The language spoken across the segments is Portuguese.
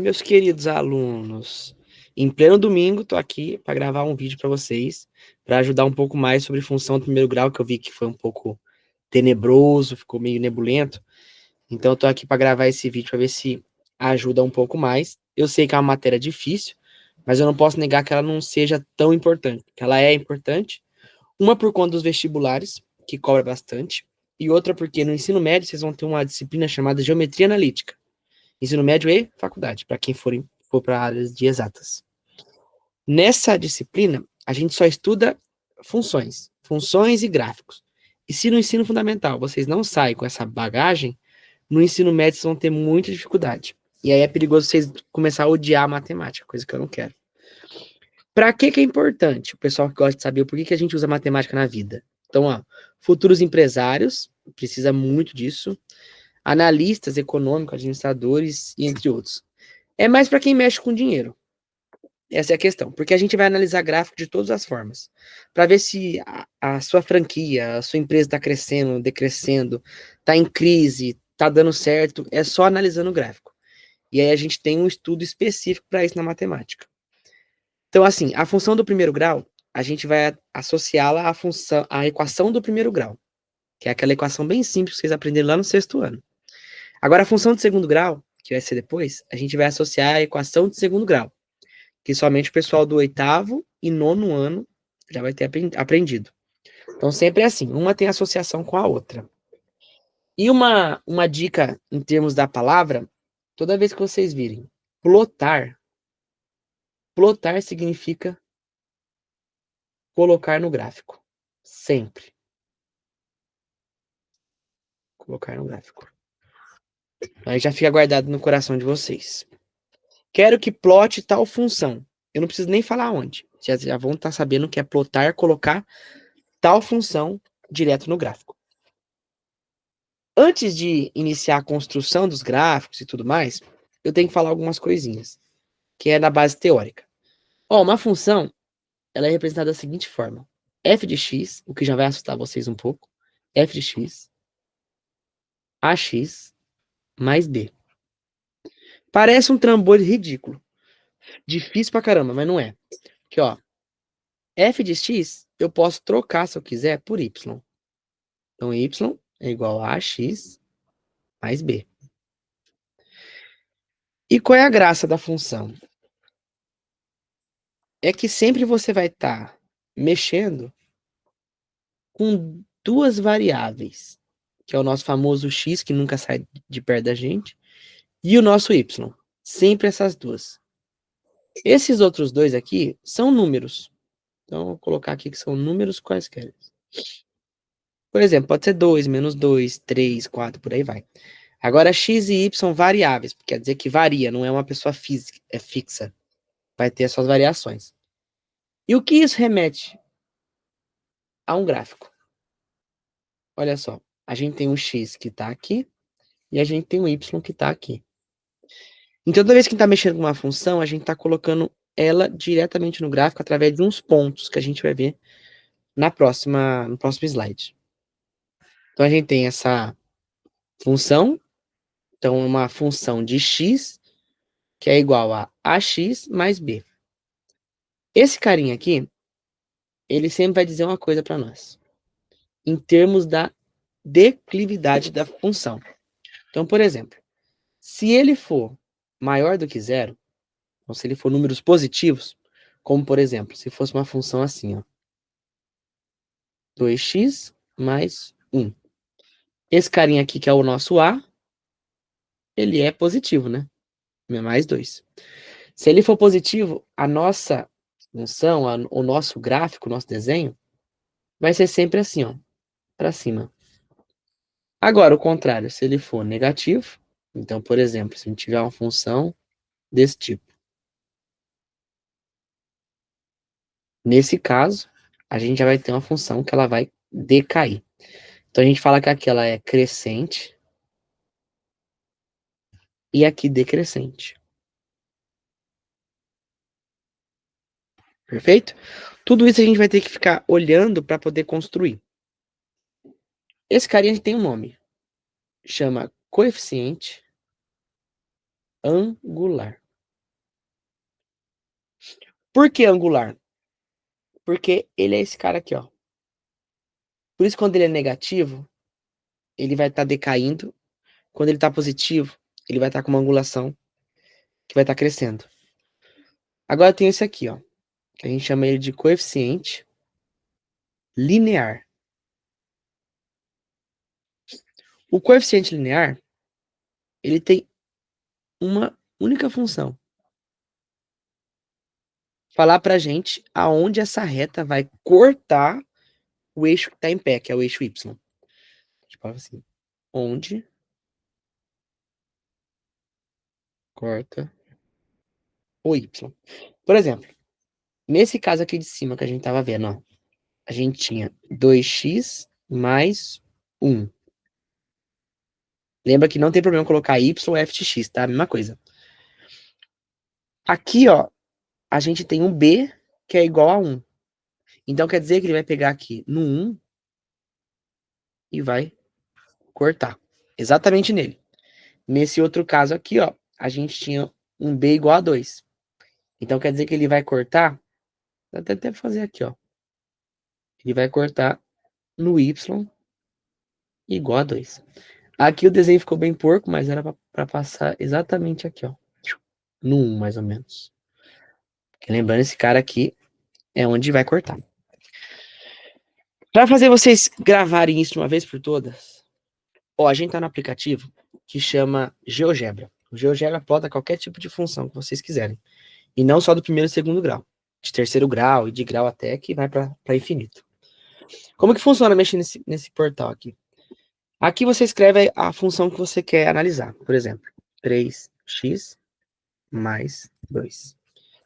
Meus queridos alunos, em pleno domingo, estou aqui para gravar um vídeo para vocês, para ajudar um pouco mais sobre função do primeiro grau, que eu vi que foi um pouco tenebroso, ficou meio nebulento. Então, eu estou aqui para gravar esse vídeo para ver se ajuda um pouco mais. Eu sei que é uma matéria difícil, mas eu não posso negar que ela não seja tão importante, porque ela é importante. Uma por conta dos vestibulares, que cobra bastante, e outra porque no ensino médio vocês vão ter uma disciplina chamada Geometria Analítica. Ensino médio e faculdade, para quem for para áreas de exatas. Nessa disciplina, a gente só estuda funções e gráficos. E se no ensino fundamental vocês não saem com essa bagagem, no ensino médio vocês vão ter muita dificuldade. E aí é perigoso vocês começar a odiar a matemática, coisa que eu não quero. Para que é importante? O pessoal que gosta de saber por que a gente usa matemática na vida. Então, futuros empresários, precisa muito disso. Analistas econômicos, administradores e entre outros. É mais para quem mexe com dinheiro. Essa é a questão, porque a gente vai analisar gráfico de todas as formas, para ver se a sua franquia, a sua empresa está crescendo, decrescendo, está em crise, está dando certo, é só analisando o gráfico. E aí a gente tem um estudo específico para isso na matemática. Então, assim, a função do primeiro grau, a gente vai associá-la à equação do primeiro grau, que é aquela equação bem simples que vocês aprenderam lá no sexto ano. Agora, a função de segundo grau, que vai ser depois, a gente vai associar à equação de segundo grau, que somente o pessoal do oitavo e nono ano já vai ter aprendido. Então, sempre é assim, uma tem associação com a outra. E uma dica em termos da palavra, toda vez que vocês virem plotar, plotar significa colocar no gráfico. Sempre. Colocar no gráfico. Aí já fica guardado no coração de vocês. Quero que plote tal função. Eu não preciso nem falar onde. Vocês já vão estar sabendo que é plotar, colocar tal função direto no gráfico. Antes de iniciar a construção dos gráficos e tudo mais, eu tenho que falar algumas coisinhas, que é da base teórica. Uma função, ela é representada da seguinte forma. F de x, o que já vai assustar vocês um pouco, f de x, ax mais b. Parece um trambolho ridículo. Difícil pra caramba, mas não é. Aqui, f de x, eu posso trocar, se eu quiser, por y. Então, y é igual a ax mais b. E qual é a graça da função? É que sempre você vai estar mexendo com duas variáveis, que é o nosso famoso x, que nunca sai de perto da gente, e o nosso y. Sempre essas duas. Esses outros dois aqui são números. Então, vou colocar aqui que são números quaisquer. Por exemplo, pode ser 2, menos 2, 3, 4, por aí vai. Agora, x e y variáveis, quer dizer que varia, não é uma pessoa física, é fixa. Vai ter as suas variações. E o que isso remete? A um gráfico. Olha só, a gente tem um x que está aqui e a gente tem um y que está aqui. Então, toda vez que está mexendo com uma função, a gente está colocando ela diretamente no gráfico através de uns pontos que a gente vai ver no próximo slide. Então, a gente tem essa função, então uma função de x, que é igual a ax mais b. Esse carinha aqui, ele sempre vai dizer uma coisa para nós, em termos da declividade da função. Então, por exemplo, se ele for maior do que zero, ou se ele for números positivos, como por exemplo, se fosse uma função assim, 2x mais 1. Esse carinha aqui, que é o nosso a, ele é positivo, né? Mais 2. Se ele for positivo, a nossa função, o nosso gráfico, o nosso desenho, vai ser sempre assim, para cima. Agora, o contrário, se ele for negativo, então, por exemplo, se a gente tiver uma função desse tipo, nesse caso, a gente já vai ter uma função que ela vai decair. Então, a gente fala que aquela é crescente e aqui decrescente. Perfeito? Tudo isso a gente vai ter que ficar olhando para poder construir. Esse carinha tem um nome. Chama coeficiente angular. Por que angular? Porque ele é esse cara aqui, ó. Por isso, quando ele é negativo, ele vai estar decaindo. Quando ele está positivo, ele vai estar com uma angulação que vai estar crescendo. Agora tem esse aqui, ó. Que a gente chama ele de coeficiente linear. O coeficiente linear, ele tem uma única função. Falar pra gente aonde essa reta vai cortar o eixo que está em pé, que é o eixo Y. Tipo assim, onde corta o Y. Por exemplo, nesse caso aqui de cima que a gente estava vendo, ó, a gente tinha 2x mais 1. Lembra que não tem problema colocar y ou f de x, tá? A mesma coisa. Aqui, ó, a gente tem um b que é igual a 1. Então quer dizer que ele vai pegar aqui no 1 e vai cortar. Exatamente nele. Nesse outro caso aqui, ó, a gente tinha um b igual a 2. Então quer dizer que ele vai cortar, vou até fazer aqui, ó. Ele vai cortar no y igual a 2. Aqui o desenho ficou bem porco, mas era para passar exatamente aqui, ó. No 1, mais ou menos. Lembrando, esse cara aqui é onde vai cortar. Para fazer vocês gravarem isso de uma vez por todas, ó, a gente tá no aplicativo que chama GeoGebra. O GeoGebra plota qualquer tipo de função que vocês quiserem. E não só do primeiro e segundo grau. De terceiro grau e de grau até que vai para infinito. Como que funciona mexer nesse portal aqui? Aqui você escreve a função que você quer analisar. Por exemplo, 3x mais 2.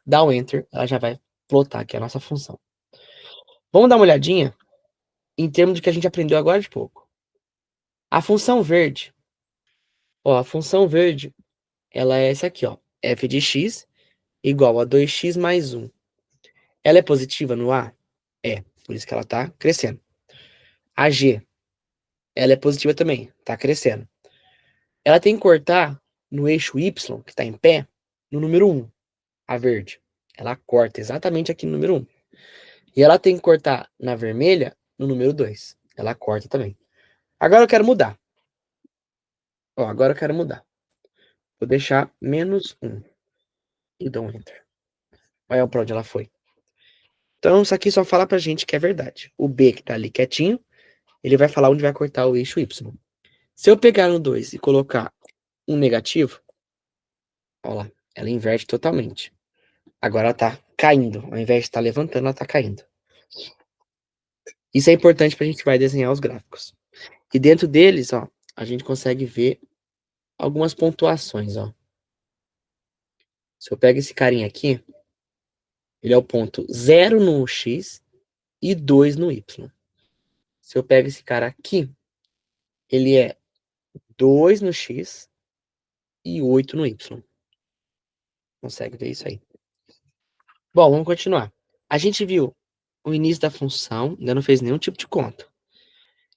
Dá um Enter, ela já vai plotar aqui a nossa função. Vamos dar uma olhadinha em termos de que a gente aprendeu agora de pouco. A função verde, ó, a função verde, ela é essa aqui, ó, f de x igual a 2x mais 1. Ela é positiva no A? É, por isso que ela tá crescendo. A G, ela é positiva também, tá crescendo. Ela tem que cortar no eixo Y, que tá em pé, no número 1, a verde. Ela corta exatamente aqui no número 1. E ela tem que cortar na vermelha no número 2. Ela corta também. Agora eu quero mudar. Ó, agora eu quero mudar. Vou deixar menos 1. E dou um Enter. Olha pra onde ela foi. Então isso aqui só fala pra gente que é verdade. O B que tá ali quietinho, ele vai falar onde vai cortar o eixo Y. Se eu pegar no 2 e colocar um negativo, ó lá, ela inverte totalmente. Agora ela tá caindo. Ao invés de estar levantando, ela tá caindo. Isso é importante pra gente vai desenhar os gráficos. E dentro deles, ó, a gente consegue ver algumas pontuações, ó. Se eu pego esse carinha aqui, ele é o ponto 0 no X e 2 no Y. Se eu pego esse cara aqui, ele é 2 no X e 8 no Y. Consegue ver isso aí? Bom, vamos continuar. A gente viu o início da função, ainda não fez nenhum tipo de conta.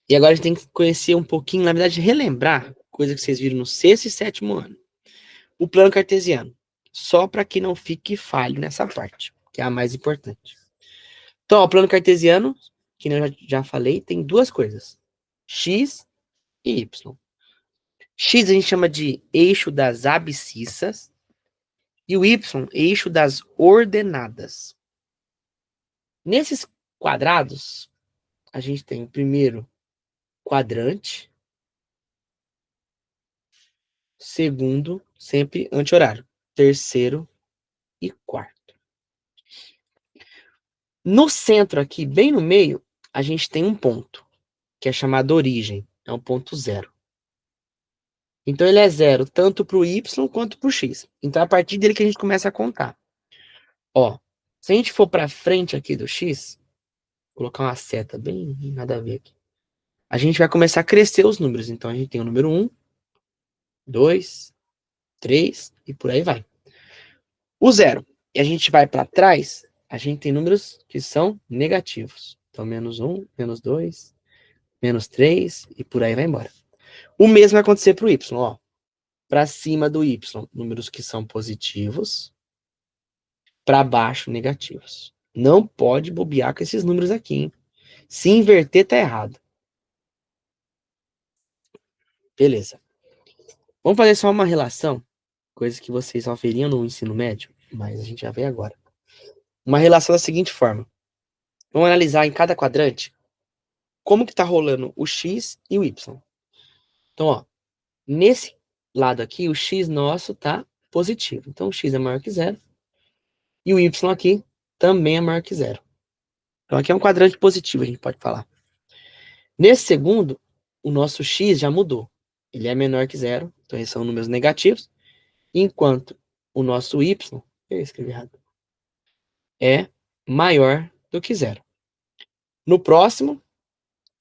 E agora a gente tem que conhecer um pouquinho, na verdade, relembrar coisa que vocês viram no sexto e sétimo ano. O plano cartesiano. Só para que não fique falho nessa parte, que é a mais importante. Então, ó, o plano cartesiano, que eu já falei, tem duas coisas: x e y. X a gente chama de eixo das abscissas e o y, eixo das ordenadas. Nesses quadrados, a gente tem primeiro quadrante, segundo, sempre anti-horário, terceiro e quarto. No centro aqui, bem no meio, a gente tem um ponto, que é chamado origem, é um ponto zero. Então ele é zero tanto para o y quanto para o x. Então é a partir dele que a gente começa a contar. Ó, se a gente for para frente aqui do x, vou colocar uma seta bem nada a ver aqui. A gente vai começar a crescer os números. Então a gente tem o número 1, 2, 3 e por aí vai. O zero. E a gente vai para trás, a gente tem números que são negativos. Então menos 1, menos 2, menos 3 e por aí vai embora. O mesmo vai acontecer para o y, ó. para cima do y, números que são positivos, para baixo, negativos. Não pode bobear com esses números aqui, hein? Se inverter, tá errado. Beleza. Vamos fazer só uma relação, coisa que vocês só veriam no ensino médio, mas a gente já vê agora. Uma relação da seguinte forma. Vamos analisar em cada quadrante como que tá rolando o x e o y. Então, ó, nesse lado aqui, o x nosso tá positivo. Então, o x é maior que zero. E o y aqui também é maior que zero. Então, aqui é um quadrante positivo, a gente pode falar. Nesse segundo, o nosso x já mudou. Ele é menor que zero, então esses são números negativos. Enquanto o nosso y, eu escrevi errado, é maior do que zero. No próximo,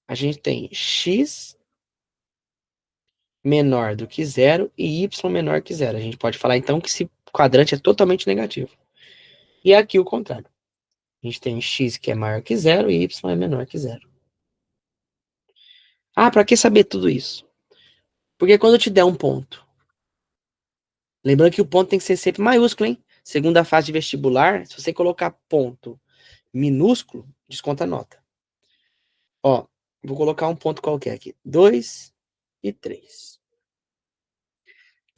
a gente tem x menor do que zero e y menor que zero. A gente pode falar, então, que esse quadrante é totalmente negativo. E aqui o contrário. A gente tem x que é maior que zero e y é menor que zero. Ah, para que saber tudo isso? Porque quando eu te der um ponto, lembrando que o ponto tem que ser sempre maiúsculo, hein? Segunda fase de vestibular, se você colocar ponto minúsculo, desconta a nota. Ó, vou colocar um ponto qualquer aqui. 2 e 3.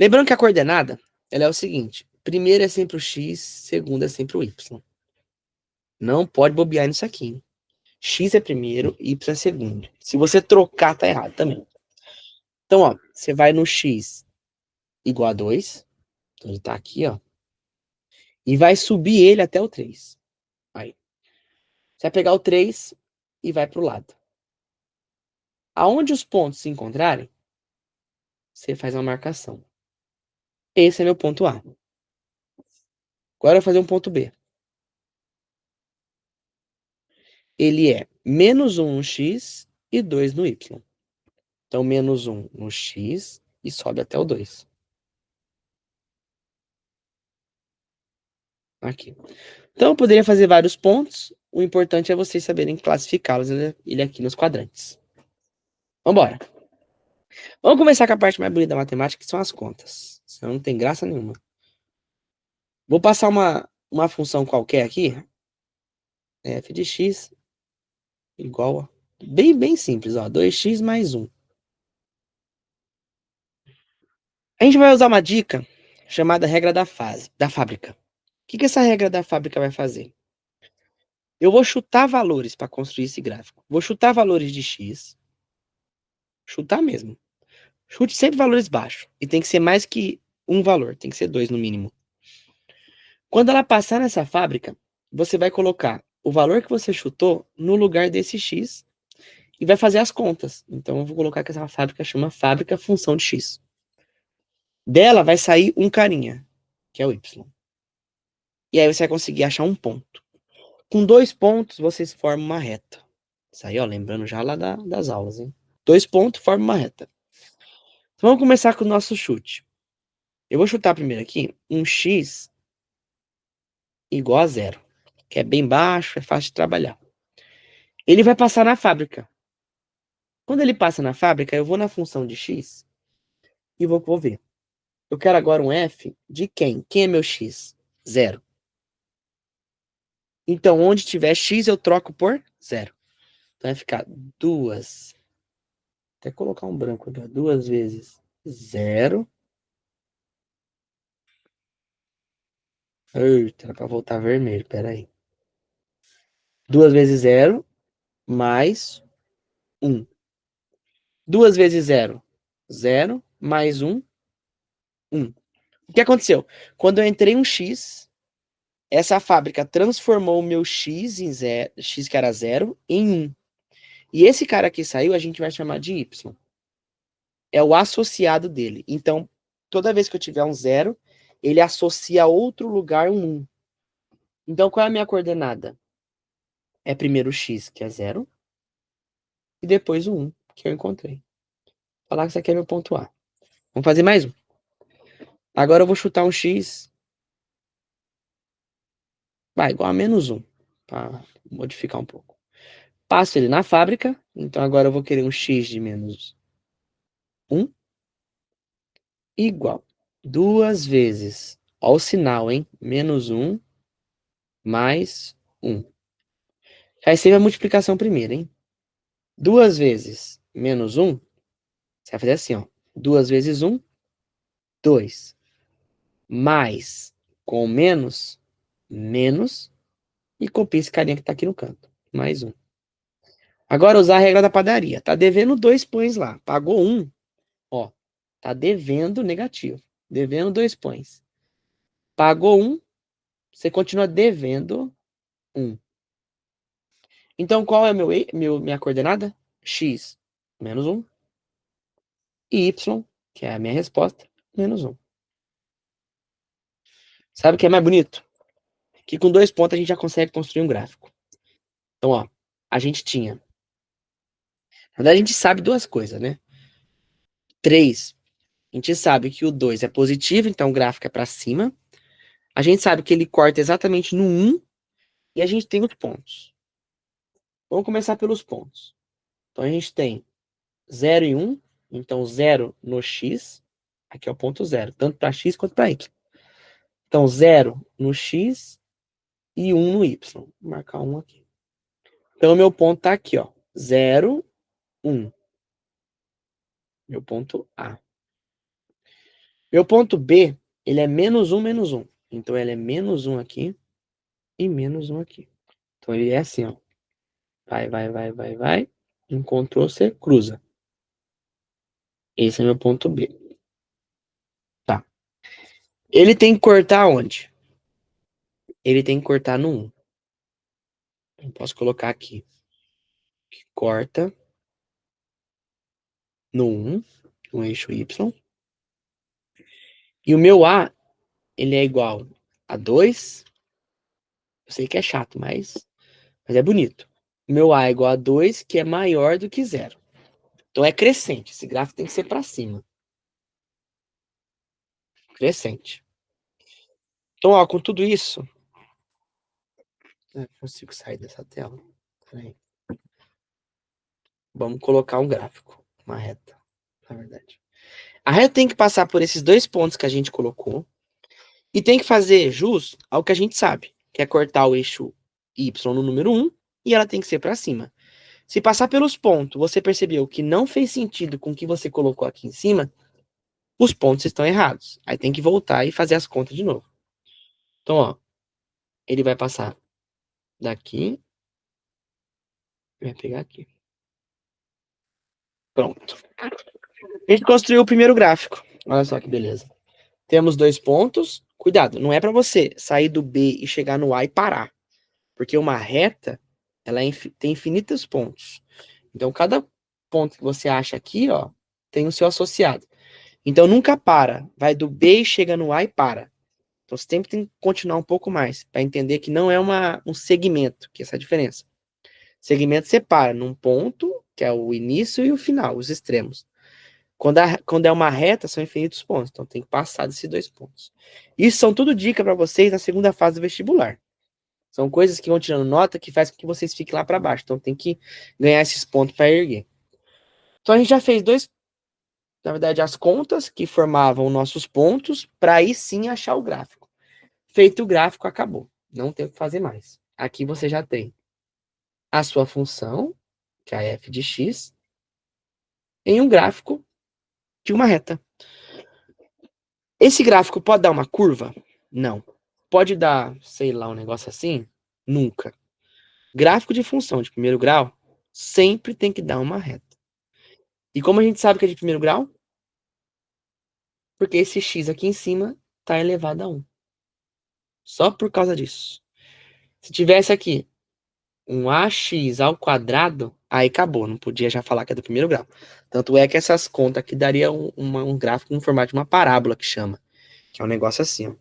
Lembrando que a coordenada, ela é o seguinte. Primeiro é sempre o x, segundo é sempre o y. Não pode bobear nisso aqui, hein? X é primeiro, y é segundo. Se você trocar, tá errado também. Então, ó, você vai no x igual a 2. Então, ele tá aqui, ó. E vai subir ele até o 3. Aí. Você vai pegar o 3 e vai pro lado. Aonde os pontos se encontrarem, você faz uma marcação. Esse é meu ponto A. Agora eu vou fazer um ponto B. Ele é menos 1 no x e 2 no y. Então, menos 1 no x e sobe até o 2. Aqui. Então, eu poderia fazer vários pontos. O importante é vocês saberem classificá-los ele aqui nos quadrantes. Vambora. Vamos começar com a parte mais bonita da matemática, que são as contas. Senão não tem graça nenhuma. Vou passar uma função qualquer aqui. F de x igual a... Bem simples, ó. 2x mais 1. A gente vai usar uma dica chamada regra da fábrica. O que essa regra da fábrica vai fazer? Eu vou chutar valores para construir esse gráfico. Vou chutar valores de x. Chutar mesmo. Chute sempre valores baixos. E tem que ser mais que um valor. Tem que ser 2 no mínimo. Quando ela passar nessa fábrica, você vai colocar o valor que você chutou no lugar desse x e vai fazer as contas. Então eu vou colocar que essa fábrica chama fábrica função de x. Dela vai sair um carinha, que é o y. E aí você vai conseguir achar um ponto. Com 2 pontos, vocês formam uma reta. Isso aí, ó, lembrando já lá das aulas, hein? 2 pontos formam uma reta. Então, vamos começar com o nosso chute. Eu vou chutar primeiro aqui um x igual a 0, que é bem baixo, é fácil de trabalhar. Ele vai passar na fábrica. Quando ele passa na fábrica, eu vou na função de x e vou ver. Eu quero agora um f de quem? Quem é meu x? 0. Então, onde tiver x, eu troco por 0. Então, vai ficar 2. Até colocar um branco aqui. 2 vezes 0. Eita, era para voltar vermelho. Pera aí. 2 vezes 0 mais 1. 2 vezes 0, 0. Mais 1, 1. O que aconteceu? Quando eu entrei um x, essa fábrica transformou o meu x em 0, x que era 0, em 1. E esse cara que saiu, a gente vai chamar de y. É o associado dele. Então, toda vez que eu tiver um 0, ele associa a outro lugar um 1. Então, qual é a minha coordenada? É primeiro o x, que é 0, e depois o 1, que eu encontrei. Vou falar que isso aqui é meu ponto A. Vamos fazer mais um. Agora eu vou chutar um x. Vai, igual a menos 1. Para modificar um pouco. Passo ele na fábrica. Então agora eu vou querer um x de menos 1. igual 2 vezes, ó o sinal, hein? Menos 1 mais 1. Aí sempre a multiplicação primeiro, hein? 2 vezes menos 1, você vai fazer assim, ó. 2 vezes 1, 2. Mais com menos, menos. E copia esse carinha que tá aqui no canto. Mais 1. Agora usar a regra da padaria. Tá devendo 2 pães lá. Pagou 1. Ó, tá devendo negativo. Devendo 2 pães. Pagou 1, você continua devendo 1. Então, qual é minha coordenada? X, menos 1. E Y, que é a minha resposta, menos 1. Sabe o que é mais bonito? Que com 2 pontos a gente já consegue construir um gráfico. Então, ó, a gente tinha. Na verdade, a gente sabe 2 coisas, né? 3, a gente sabe que o 2 é positivo, então o gráfico é para cima. A gente sabe que ele corta exatamente no 1 e a gente tem os pontos. Vamos começar pelos pontos. Então, a gente tem 0 e 1. Então, 0 no x. Aqui é o ponto 0, tanto para x quanto para y. Então, 0 no x e 1 no y. Vou marcar 1 aqui. Então, o meu ponto está aqui, ó. 0, 1. Meu ponto A. Meu ponto B, ele é menos 1, menos 1. Então, ele é menos 1 aqui e menos 1 aqui. Então, ele é assim, ó. Vai, vai, vai, vai, vai. Encontrou, você cruza. Esse é meu ponto B. Tá. Ele tem que cortar onde? Ele tem que cortar no 1. Eu posso colocar aqui. Corta no 1, no eixo Y. E o meu A, ele é igual a 2. Eu sei que é chato, mas é bonito. O meu A é igual a 2, que é maior do que 0. Então é crescente. Esse gráfico tem que ser para cima. Crescente. Então, ó, com tudo isso... Eu consigo sair dessa tela. Peraí. Vamos colocar um gráfico. Uma reta, na verdade. A reta tem que passar por esses 2 pontos que a gente colocou. E tem que fazer jus ao que a gente sabe, que é cortar o eixo Y no número 1 e ela tem que ser para cima. Se passar pelos pontos, você percebeu que não fez sentido com o que você colocou aqui em cima, os pontos estão errados. Aí tem que voltar e fazer as contas de novo. Então, ó, ele vai passar daqui, vai pegar aqui. Pronto. A gente construiu o primeiro gráfico. Olha só que beleza. Temos 2 pontos. Cuidado, não é para você sair do B e chegar no A e parar. Porque uma reta, ela tem infinitos pontos. Então, cada ponto que você acha aqui, ó, tem o seu associado. Então, nunca para. Vai do B e chega no A e para. Então, você sempre tem que continuar um pouco mais, para entender que não é um segmento, que é essa a diferença. Segmento separa num ponto, que é o início e o final, os extremos. Quando é uma reta, são infinitos pontos. Então, tem que passar desses 2 pontos. Isso são tudo dica para vocês na segunda fase do vestibular. São coisas que vão tirando nota que faz com que vocês fiquem lá para baixo. Então, tem que ganhar esses pontos para erguer. Então, a gente já fez na verdade, as contas que formavam nossos pontos, para aí sim achar o gráfico. Feito o gráfico, acabou. Não tem o que fazer mais. Aqui você já tem a sua função, que é a f de x, em um gráfico de uma reta. Esse gráfico pode dar uma curva? Não. Pode dar, sei lá, um negócio assim? Nunca. Gráfico de função de primeiro grau sempre tem que dar uma reta. E como a gente sabe que é de primeiro grau? Porque esse x aqui em cima está elevado a 1. Só por causa disso. Se tivesse aqui um ax ao quadrado, aí acabou. Não podia já falar que é do primeiro grau. Tanto é que essas contas aqui daria um gráfico no formato de uma parábola, que chama. Que é um negócio assim, ó.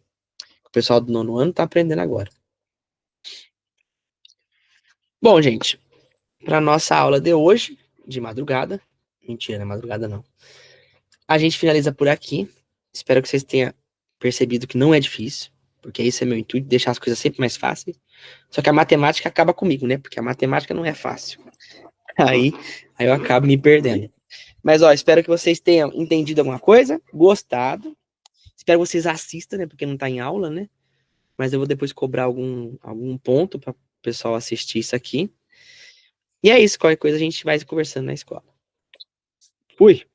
O pessoal do nono ano tá aprendendo agora. Bom, gente, para nossa aula de hoje, de madrugada, mentira, não é madrugada não, a gente finaliza por aqui. Espero que vocês tenham percebido que não é difícil, porque esse é meu intuito, deixar as coisas sempre mais fáceis. Só que a matemática acaba comigo, né? Porque a matemática não é fácil. Aí eu acabo me perdendo. Mas, ó, espero que vocês tenham entendido alguma coisa, gostado. Espero que vocês assistam, né? Porque não tá em aula, né? Mas eu vou depois cobrar algum ponto para o pessoal assistir isso aqui. E é isso, qualquer coisa a gente vai conversando na escola. Fui!